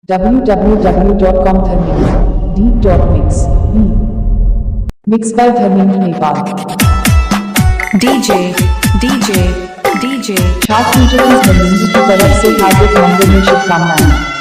www.com Deep.mix Mixed by Dharmendra Nepal DJ छात्र teacher इस बंदी की तरफ से हार्दिक मंगल में शुभकामनाएं।